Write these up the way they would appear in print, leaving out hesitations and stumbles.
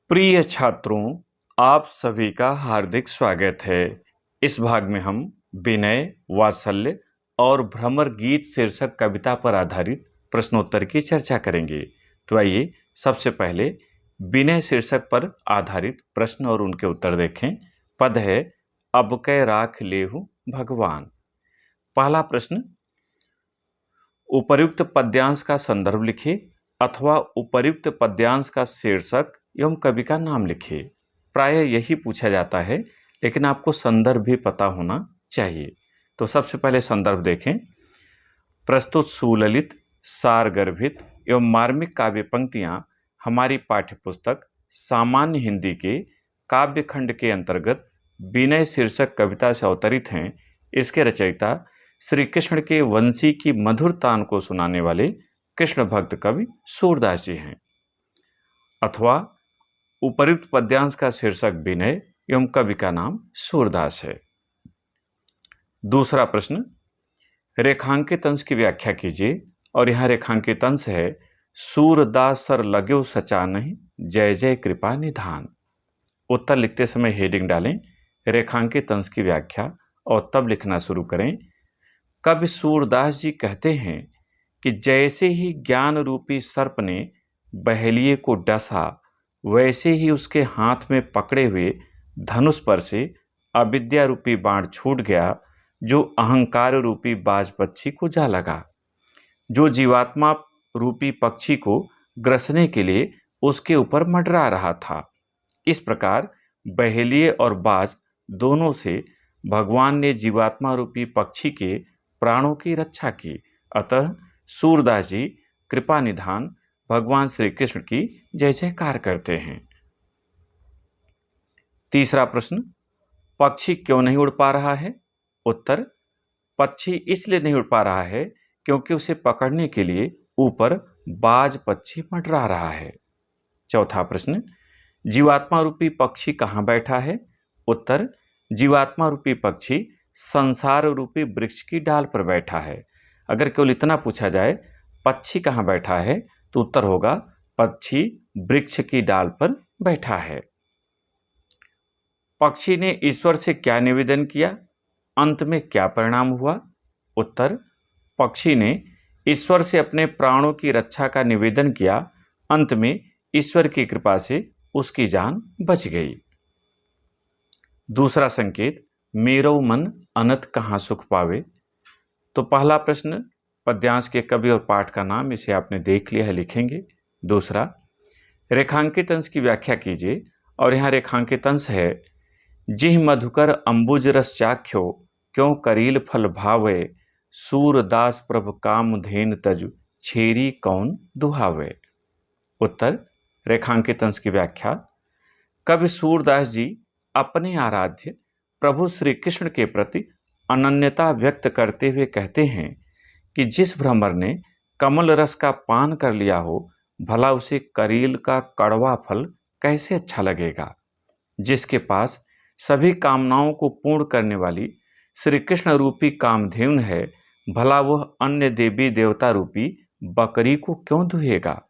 प्रिय छात्रों, आप सभी का हार्दिक स्वागत है। इस भाग में हम विनय, वात्सल्य और भ्रमर गीत शीर्षक कविता पर आधारित प्रश्नोत्तर की चर्चा करेंगे। तो आइए सबसे पहले विनय शीर्षक पर आधारित प्रश्न और उनके उत्तर देखें। पद है अब कै राख लेहु भगवान। पहला प्रश्न, उपर्युक्त पद्यांश का संदर्भ लिखिए अथवा उपर्युक्त पद्यांश का शीर्षक एवं कवि का नाम लिखिए। प्रायः यही पूछा जाता है, लेकिन आपको संदर्भ भी पता होना चाहिए। तो सबसे पहले संदर्भ देखें। प्रस्तुत सुललित, सारगर्भित एवं मार्मिक काव्य पंक्तियां हमारी पाठ्यपुस्तक सामान्य हिंदी के काव्य खंड के अंतर्गत विनय शीर्षक कविता से अवतरित हैं। इसके रचयिता श्री कृष्ण के वंशी की मधुर तान को सुनाने वाले कृष्ण भक्त कवि सूरदास जी हैं। अथवा उपर्युक्त पद्यांश का शीर्षक विनय एवं कवि का नाम सूरदास है। दूसरा प्रश्न, रेखांकित अंश की व्याख्या कीजिए। और यहां रेखांकित अंश है सूरदास सर लगो सचा नहीं, जय जय कृपा निधान। उत्तर लिखते समय हेडिंग डालें रेखांकित अंश की व्याख्या और तब लिखना शुरू करें। कवि सूरदास जी कहते हैं कि जैसे ही ज्ञान रूपी सर्प ने बहेलिए को डसा, वैसे ही उसके हाथ में पकड़े हुए धनुष पर से अविद्या रूपी बाण छूट गया, जो अहंकार रूपी बाज पक्षी को जा लगा, जो जीवात्मा रूपी पक्षी को ग्रसने के लिए उसके ऊपर मंडरा रहा था। इस प्रकार बहेलिए और बाज दोनों से भगवान ने जीवात्मा रूपी पक्षी के प्राणों की रक्षा की। अतः सूरदास जी कृपा निधान भगवान श्री कृष्ण की जय जयकार करते हैं। तीसरा प्रश्न, पक्षी क्यों नहीं उड़ पा रहा है? उत्तर, पक्षी इसलिए नहीं उड़ पा रहा है क्योंकि उसे पकड़ने के लिए ऊपर बाज पक्षी मंडरा रहा है। चौथा प्रश्न, जीवात्मा रूपी पक्षी कहाँ बैठा है? उत्तर, जीवात्मा रूपी पक्षी संसार रूपी वृक्ष की डाल पर बैठा है। अगर केवल इतना पूछा जाए पक्षी कहाँ बैठा है, तो उत्तर होगा पक्षी वृक्ष की डाल पर बैठा है। पक्षी ने ईश्वर से क्या निवेदन किया? अंत में क्या परिणाम हुआ? उत्तर, पक्षी ने ईश्वर से अपने प्राणों की रक्षा का निवेदन किया। अंत में ईश्वर की कृपा से उसकी जान बच गई। दूसरा संकेत, मेरो मन अनत कहाँ सुख पावे। तो पहला प्रश्न पद्यांश के कवि और पाठ का नाम, इसे आपने देख लिया है, लिखेंगे। दूसरा, रेखांकित अंश की व्याख्या कीजिए। और यहाँ रेखांकित अंश है जिह मधुकर अंबुज रस चाख्यो, क्यों करील फल भावे, सूरदास प्रभ काम धेन तजु, छेरी कौन दुहावे। उत्तर, रेखांकित अंश की व्याख्या, कवि सूरदास जी अपने आराध्य प्रभु श्री कृष्ण के प्रति अनन्यता व्यक्त करते हुए कहते हैं कि जिस भ्रमर ने कमल रस का पान कर लिया हो, भला उसे करील का कड़वा फल कैसे अच्छा लगेगा। जिसके पास सभी कामनाओं को पूर्ण करने वाली श्री कृष्ण रूपी कामधेनु है, भला वह अन्य देवी देवता रूपी बकरी को क्यों दुहेगा।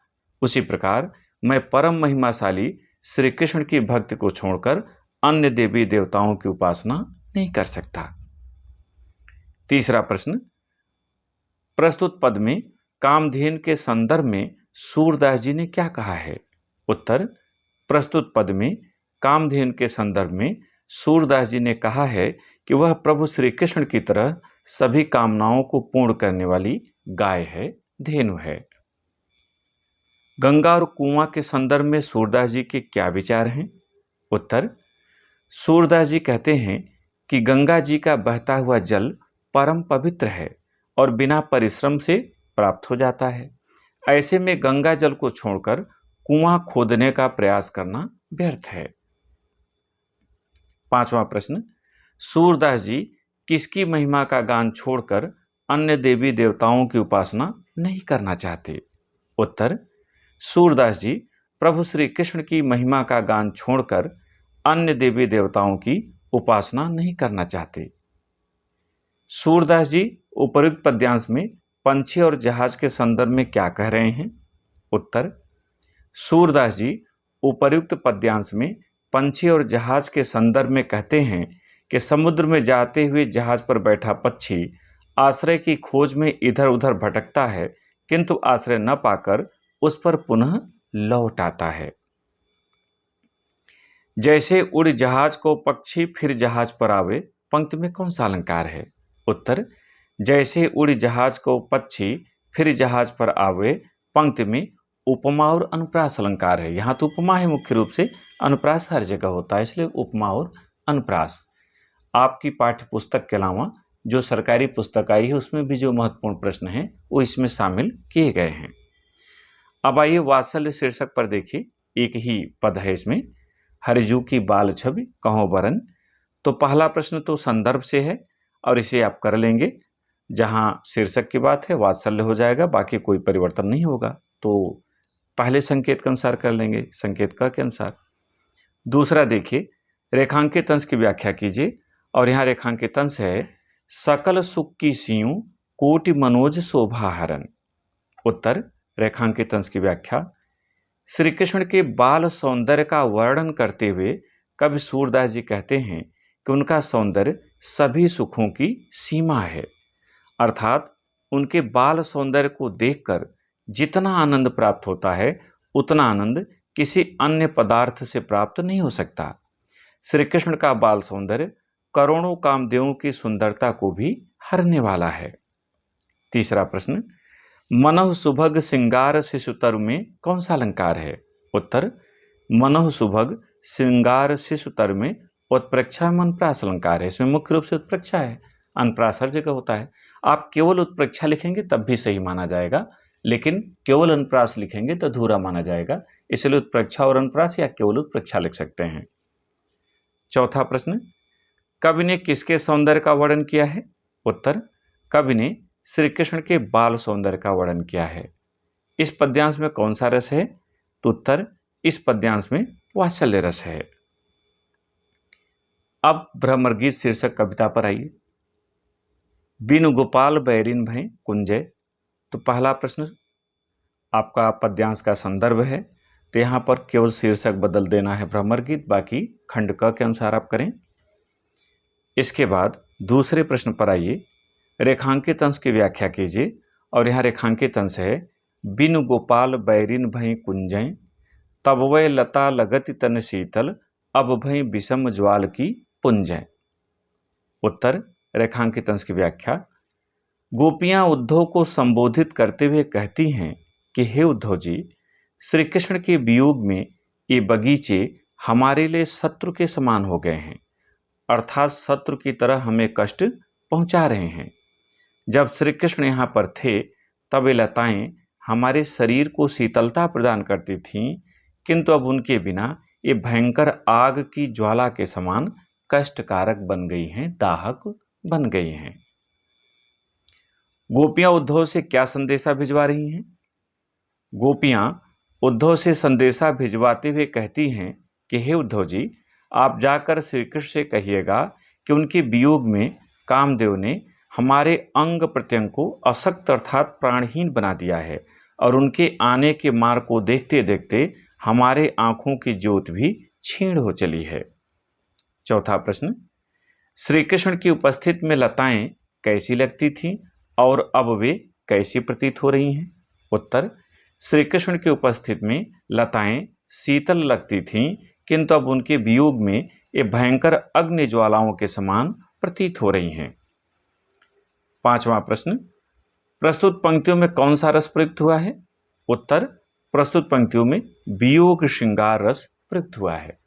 उसी प्रकार मैं परम महिमाशाली श्री कृष्ण की भक्ति को छोड़कर अन्य देवी देवताओं की उपासना नहीं कर सकता। तीसरा प्रश्न, प्रस्तुत पद में कामधेनु के संदर्भ में सूरदास जी ने क्या कहा है? उत्तर, प्रस्तुत पद में कामधेनु के संदर्भ में सूरदास जी ने कहा है कि वह प्रभु श्री कृष्ण की तरह सभी कामनाओं को पूर्ण करने वाली गाय है, धेनु है। गंगा और कुआं के संदर्भ में सूरदास जी के क्या विचार हैं? उत्तर, सूरदास जी कहते हैं कि गंगा जी का बहता हुआ जल परम पवित्र है और बिना परिश्रम से प्राप्त हो जाता है। ऐसे में गंगा जल को छोड़कर कुआं खोदने का प्रयास करना व्यर्थ है। पांचवा प्रश्न, सूरदास जी किसकी महिमा का गान छोड़कर अन्य देवी देवताओं की उपासना नहीं करना चाहते? उत्तर, सूरदास जी प्रभु श्री कृष्ण की महिमा का गान छोड़कर अन्य देवी देवताओं की उपासना नहीं करना चाहते। सूरदास जी उपर्युक्त पद्यांश में पंछी और जहाज के संदर्भ में क्या कह रहे हैं? उत्तर, सूरदास जी उपर्युक्त पद्यांश में पंछी और जहाज के संदर्भ में कहते हैं कि समुद्र में जाते हुए जहाज पर बैठा पक्षी आश्रय की खोज में इधर उधर भटकता है, किंतु आश्रय न पाकर उस पर पुनः लौट आता है। जैसे उड़ जहाज को पक्षी फिर जहाज पर आवे, पंक्ति में कौन सा अलंकार है? उत्तर, जैसे उड़ जहाज को पक्षी फिर जहाज पर आवे, पंक्ति में उपमा और अनुप्रास अलंकार है। यहाँ तो उपमा है मुख्य रूप से, अनुप्रास हर जगह होता है, इसलिए उपमा और अनुप्रास। आपकी पाठ्य पुस्तक के अलावा जो सरकारी पुस्तक आई है उसमें भी जो महत्वपूर्ण प्रश्न हैं वो इसमें शामिल किए गए हैं। अब आइए वात्सल्य शीर्षक पर देखिए, एक ही पद है इसमें, हरिजू की बाल छवि कहो बरन। तो पहला प्रश्न तो संदर्भ से है और इसे आप कर लेंगे, जहां शीर्षक की बात है वात्सल्य हो जाएगा, बाकी कोई परिवर्तन नहीं होगा। तो पहले संकेत के अनुसार कर लेंगे, संकेत क के अनुसार। दूसरा देखिए, रेखांकित अंश की व्याख्या कीजिए, और यहाँ रेखांकित अंश है सकल सुख की सीयू कोटि मनोज शोभा हरण। उत्तर, रेखांकित अंश की व्याख्या, श्री कृष्ण के बाल सौंदर्य का वर्णन करते हुए कवि सूरदास जी कहते हैं कि उनका सौंदर्य सभी सुखों की सीमा है, अर्थात उनके बाल सौंदर्य को देखकर जितना आनंद प्राप्त होता है उतना आनंद किसी अन्य पदार्थ से प्राप्त नहीं हो सकता। श्री कृष्ण का बाल सौंदर्य करोड़ों कामदेवों की सुंदरता को भी हरने वाला है। तीसरा प्रश्न, मनः सुभग श्रृंगार शिशुतर में कौन सा अलंकार है? उत्तर, मनः सुभग श्रृंगार शिशुतर में उत्प्रेक्षा में अनुप्रास अलंकार है। इसमें मुख्य रूप से उत्प्रेक्षा है, अनुप्रास हर जगह होता है। आप केवल उत्प्रेक्षा लिखेंगे तब भी सही माना जाएगा, लेकिन केवल अनुप्रास लिखेंगे तो अधूरा माना जाएगा, इसलिए उत्प्रेक्षा और अनुप्रास या केवल उत्प्रेक्षा लिख सकते हैं। चौथा प्रश्न, कवि ने किसके सौंदर्य का वर्णन किया है? उत्तर, कवि ने श्री कृष्ण के बाल सौंदर्य का वर्णन किया है। इस पद्यांश में कौन सा रस है? तो उत्तर, इस पद्यांश में वात्सल्य रस है। अब भ्रमरगीत शीर्षक कविता पर आइए। बिनु गोपाल बैरिन भय कुंजय। तो पहला प्रश्न आपका पद्यांश का संदर्भ है, तो यहाँ पर केवल शीर्षक बदल देना है भ्रमरगीत, बाकी खंड क के अनुसार आप करें। इसके बाद दूसरे प्रश्न पर आइए, रेखांकित अंश की व्याख्या कीजिए, और यहाँ रेखांकित अंश है बिनु गोपाल बैरिन भई कुंजय, तब वै लता लगति तन शीतल, अब भई विषम ज्वाल की पुंजय। उत्तर, रेखांकित अंश की व्याख्या, गोपियां उद्धव को संबोधित करते हुए कहती हैं कि हे उद्धव जी, श्री कृष्ण के वियोग में ये बगीचे हमारे लिए शत्रु के समान हो गए हैं, अर्थात शत्रु की तरह हमें कष्ट पहुंचा रहे हैं। जब श्री कृष्ण यहाँ पर थे तब ये लताएं हमारे शरीर को शीतलता प्रदान करती थीं, किंतु अब उनके बिना ये भयंकर आग की ज्वाला के समान कष्टकारक बन गई हैं, दाहक बन गई हैं। गोपियां उद्धव से क्या संदेशा भिजवा रही हैं? गोपियां उद्धव से संदेशा भिजवाते हुए कहती हैं कि हे उद्धव जी, आप जाकर श्री कृष्ण से कहिएगा कि उनके वियोग में कामदेव ने हमारे अंग प्रत्यंग को अशक्त अर्थात प्राणहीन बना दिया है, और उनके आने के मार्ग को देखते देखते हमारे आंखों की ज्योत भी क्षीण हो चली है। चौथा प्रश्न, श्री कृष्ण की उपस्थिति में लताएं कैसी लगती थीं और अब वे कैसी प्रतीत हो रही हैं? उत्तर, श्री कृष्ण की उपस्थिति में लताएं शीतल लगती थीं, किंतु अब उनके वियोग में ये भयंकर अग्नि ज्वालाओं के समान प्रतीत हो रही हैं। पांचवा प्रश्न, प्रस्तुत पंक्तियों में कौन सा रस प्रयुक्त हुआ है? उत्तर, प्रस्तुत पंक्तियों में वियोग श्रृंगार रस प्रयुक्त हुआ है।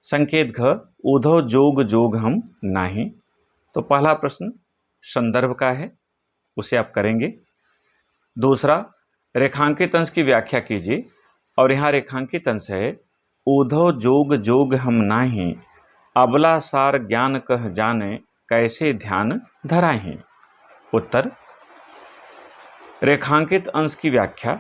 संकेत घ, उद्धव जोग जोग हम नाही। तो पहला प्रश्न संदर्भ का है, उसे आप करेंगे। दूसरा, रेखांकित अंश की व्याख्या कीजिए, और यहाँ रेखांकित अंश है उद्धव जोग जोग हम नाही, अबला सार ज्ञान कह जाने, कैसे ध्यान धराही। उत्तर, रेखांकित अंश की व्याख्या,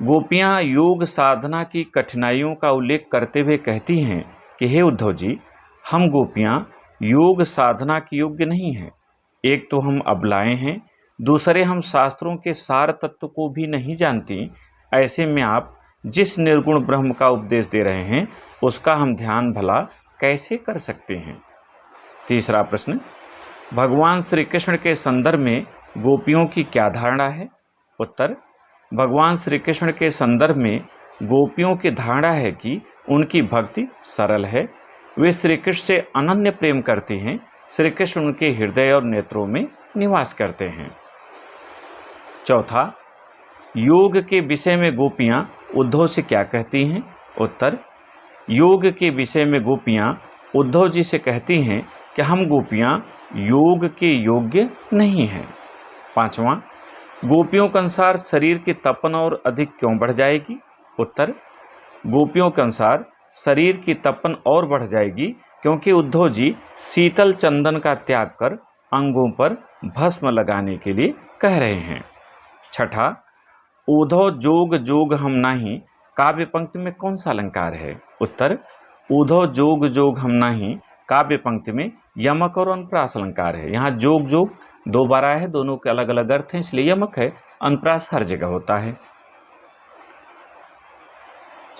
गोपियां योग साधना की कठिनाइयों का उल्लेख करते हुए कहती हैं कि हे उद्धव जी, हम गोपियां योग साधना के योग्य नहीं हैं। एक तो हम अबलाएं हैं, दूसरे हम शास्त्रों के सार तत्व को भी नहीं जानती। ऐसे में आप जिस निर्गुण ब्रह्म का उपदेश दे रहे हैं उसका हम ध्यान भला कैसे कर सकते हैं। तीसरा प्रश्न, भगवान श्री कृष्ण के संदर्भ में गोपियों की क्या धारणा है। उत्तर, भगवान श्री कृष्ण के संदर्भ में गोपियों की धारणा है कि उनकी भक्ति सरल है, वे श्री कृष्ण से अनन्य प्रेम करती हैं, श्री कृष्ण उनके हृदय और नेत्रों में निवास करते हैं। चौथा, योग के विषय में गोपियां उद्धव से क्या कहती हैं। उत्तर, योग के विषय में गोपियां उद्धव जी से कहती हैं कि हम गोपियां योग के योग्य नहीं हैं। पांचवा, गोपियों के अनुसार शरीर की तपन और अधिक क्यों बढ़ जाएगी। उत्तर, गोपियों के अनुसार शरीर की तपन और बढ़ जाएगी क्योंकि उद्धव जी शीतल चंदन का त्याग कर अंगों पर भस्म लगाने के लिए कह रहे हैं। छठा, उद्धव जोग जोग हम नाही काव्य पंक्ति में कौन सा अलंकार है। उत्तर, उद्धव जोग जोग हम नाही काव्य पंक्ति में यमक और अनुप्रास अलंकार है। यहाँ जोग जोग दो बार आया है, दोनों के अलग अलग अर्थ हैं, इसलिए यमक है, अनुप्रास हर जगह होता है।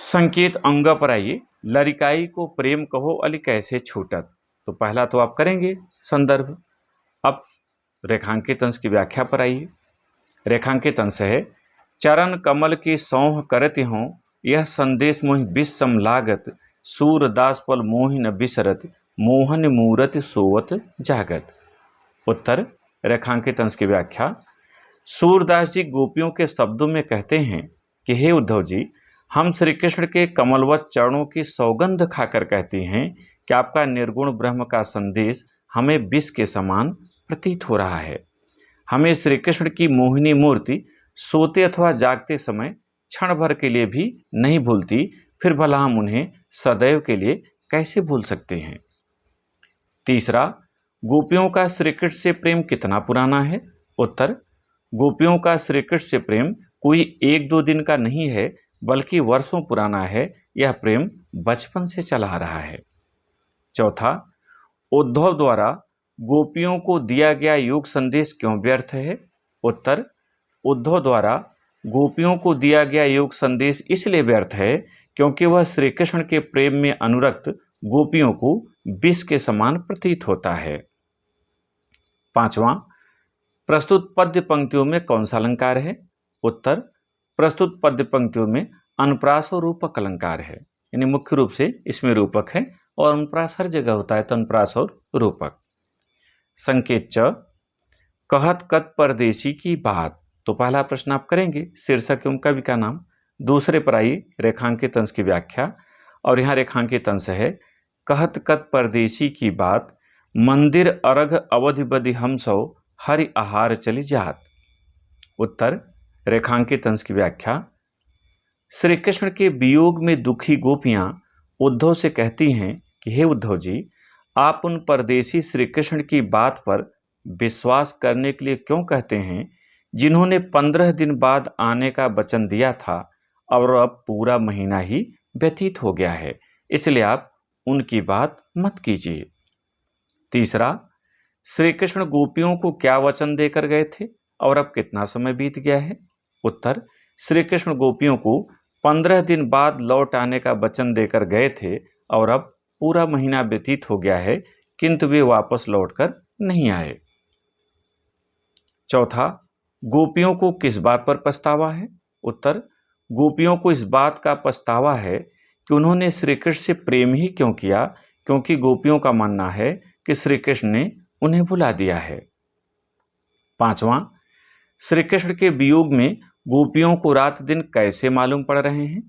संकेत अंग पर आइए, लरिकाई को प्रेम कहो अली कैसे छूटत। तो पहला तो आप करेंगे संदर्भ। अब रेखांकित अंश की व्याख्या पर आइए। रेखांकित अंश है, चरण कमल की सौह करति हों यह संदेश मोहि विषम लागत, सूरदास पल मोहि न बिसरत, मोहन मूरत सोवत जागत। उत्तर, रेखांकित अंश की व्याख्या, सूरदास जी गोपियों के शब्दों में कहते हैं कि हे उद्धव जी, हम श्री कृष्ण के कमलवत चरणों की सौगंध खाकर कहती हैं कि आपका निर्गुण ब्रह्म का संदेश हमें विष के समान प्रतीत हो रहा है। हमें श्री कृष्ण की मोहिनी मूर्ति सोते अथवा जागते समय क्षण भर के लिए भी नहीं भूलती, फिर भला हम उन्हें सदैव के लिए कैसे भूल सकते हैं। तीसरा, गोपियों का श्री कृष्ण से प्रेम कितना पुराना है। उत्तर, गोपियों का श्री कृष्ण से प्रेम कोई एक दो दिन का नहीं है, बल्कि वर्षों पुराना है। यह प्रेम बचपन से चला आ रहा है। चौथा, उद्धव द्वारा गोपियों को दिया गया योग संदेश क्यों व्यर्थ है। उत्तर, उद्धव द्वारा गोपियों को दिया गया योग संदेश इसलिए व्यर्थ है क्योंकि वह श्री कृष्ण के प्रेम में अनुरक्त गोपियों को विष के समान प्रतीत होता है। पांचवा, प्रस्तुत पद्य पंक्तियों में कौन सा अलंकार है। उत्तर, प्रस्तुत पद्य पंक्तियों में अनुप्रास और रूपक अलंकार है, यानी मुख्य रूप से इसमें रूपक है और अनुप्रास हर जगह होता है, तो अनुप्रास और रूपक। संकेत च, कहत कत परदेसी की बात। तो पहला प्रश्न आप करेंगे शीर्षक एवं कवि का नाम। दूसरे पर आइए रेखांकित अंश की व्याख्या, और यहाँ रेखांकित अंश है, कहत कत परदेसी की बात, मंदिर अरघ अवधि बदि हम सौ हरि आहार चली जात। उत्तर, रेखांकित अंश की व्याख्या, श्री कृष्ण के वियोग में दुखी गोपियां उद्धव से कहती हैं कि हे उद्धव जी, आप उन परदेसी श्री कृष्ण की बात पर विश्वास करने के लिए क्यों कहते हैं जिन्होंने 15 दिन बाद आने का वचन दिया था और अब पूरा महीना ही व्यतीत हो गया है, इसलिए आप उनकी बात मत कीजिए। तीसरा, श्री कृष्ण गोपियों को क्या वचन देकर गए थे और अब कितना समय बीत गया है। उत्तर, श्री कृष्ण गोपियों को 15 दिन बाद लौट आने का वचन देकर गए थे और अब पूरा महीना व्यतीत हो गया है, किंतु वे वापस लौटकर नहीं आए। चौथा, गोपियों को किस बात पर पछतावा है। उत्तर, गोपियों को इस बात का पछतावा है कि उन्होंने श्री कृष्ण से प्रेम ही क्यों किया, क्योंकि गोपियों का मानना है कि श्री कृष्ण ने उन्हें भुला दिया है। पांचवा, श्री कृष्ण के वियोग में गोपियों को रात दिन कैसे मालूम पड़ रहे हैं।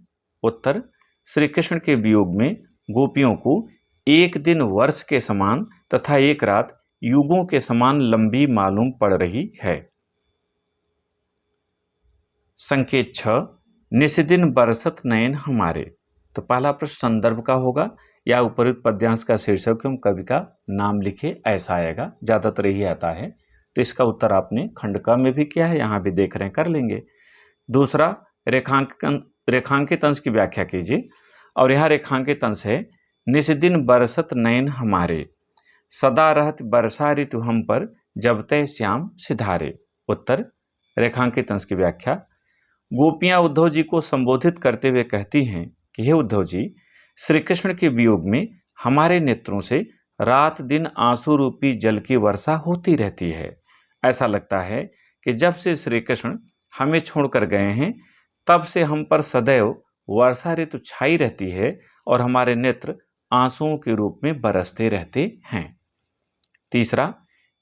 उत्तर, श्री कृष्ण के वियोग में गोपियों को एक दिन वर्ष के समान तथा एक रात युगों के समान लंबी मालूम पड़ रही है। संकेत 6, निशिदिन बरसत नयन हमारे। तो पहला प्रश्न संदर्भ का होगा या उपयुक्त पद्यांश का शीर्षक एवं कवि का नाम लिखे, ऐसा आएगा, ज्यादातर यही आता है। तो इसका उत्तर आपने खंड क में भी किया है, यहाँ भी देख रहे हैं, कर लेंगे। दूसरा, रेखांकित अंश की व्याख्या कीजिए, और यहाँ रेखांकित अंश है, निशिदिन बरसत नयन हमारे, सदा रहत बरसा ऋतु हम पर, जब तय श्याम सिधारे। उत्तर, रेखांकित अंश की व्याख्या, गोपियां उद्धव जी को संबोधित करते हुए कहती हैं कि हे उद्धव जी, श्री कृष्ण के वियोग में हमारे नेत्रों से रात दिन आंसू रूपी जल की वर्षा होती रहती है। ऐसा लगता है कि जब से श्री कृष्ण हमें छोड़कर गए हैं, तब से हम पर सदैव वर्षा ऋतु छाई रहती है और हमारे नेत्र आंसुओं के रूप में बरसते रहते हैं। तीसरा,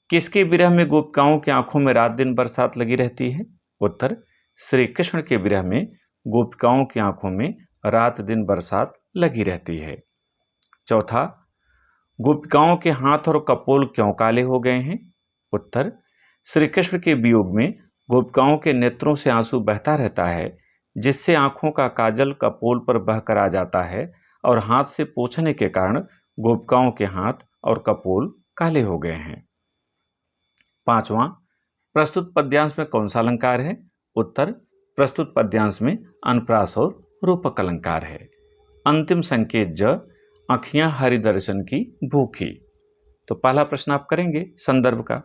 किसके विरह में गोपिकाओं की आंखों में रात दिन बरसात लगी रहती है? उत्तर, श्री कृष्ण के विरह में गोपिकाओं की आंखों में रात दिन बरसात लगी रहती है। चौथा, गोपिकाओं के हाथ और कपोल क्यों काले हो गए हैं? उत्तर, श्री कृष्ण के वियोग में गोपिकाओं के नेत्रों से आंसू बहता रहता है, जिससे आंखों का काजल कपोल पर बहकर आ जाता है और हाथ से पोंछने के कारण गोपिकाओं के हाथ और कपोल काले हो गए हैं। पांचवां, प्रस्तुत पद्यांश में कौन सा अलंकार है? उत्तर, प्रस्तुत पद्यांश में अनुप्रास और रूपक अलंकार है। अंतिम संकेत ज, आँखियां हरि दर्शन की भूखी। तो पहला प्रश्न आप करेंगे संदर्भ का।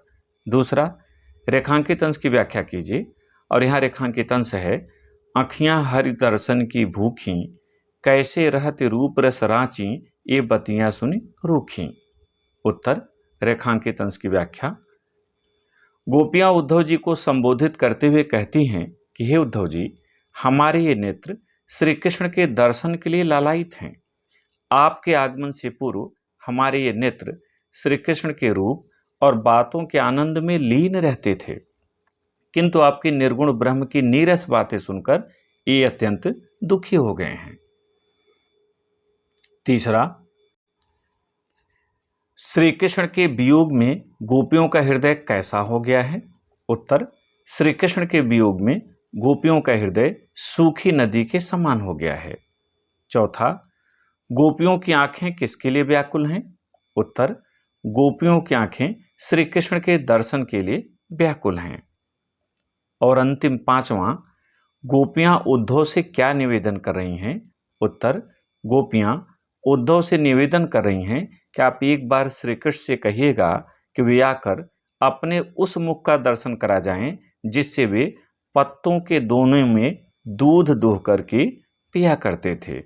दूसरा, रेखांकित अंश की व्याख्या कीजिए और यहाँ रेखांकित अंश है, आँखियां हरि दर्शन की भूखी, कैसे रहते रूप रस रांची, ये बतियां सुनी रूखी। उत्तर, रेखांकित अंश की व्याख्या। गोपियां उद्धव जी को संबोधित करते हुए कहती हैं कि हे उद्धव जी, हमारे ये नेत्र श्री कृष्ण के दर्शन के लिए लालायित हैं। आपके आगमन से पूर्व हमारे ये नेत्र श्री कृष्ण के रूप और बातों के आनंद में लीन रहते थे, किंतु आपकी निर्गुण ब्रह्म की नीरस बातें सुनकर ये अत्यंत दुखी हो गए हैं। तीसरा, श्री कृष्ण के वियोग में गोपियों का हृदय कैसा हो गया है? उत्तर, श्री कृष्ण के वियोग में गोपियों का हृदय सूखी नदी के समान हो गया है। चौथा, गोपियों की आंखें किसके लिए व्याकुल हैं? उत्तर, गोपियों की आंखें श्री कृष्ण के दर्शन के लिए व्याकुल हैं। और अंतिम पांचवा, गोपियां उद्धव से क्या निवेदन कर रही हैं? उत्तर, गोपियां उद्धव से निवेदन कर रही हैं कि आप एक बार श्री कृष्ण से कहिएगा कि वे आकर अपने उस मुख का दर्शन करा जाएं, जिससे वे पत्तों के दोनों में दूध दोह करके पिया करते थे।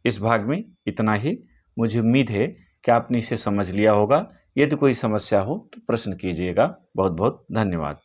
इस भाग में इतना ही। मुझे उम्मीद है कि आपने इसे समझ लिया होगा। यदि कोई समस्या हो तो प्रश्न कीजिएगा। बहुत बहुत धन्यवाद।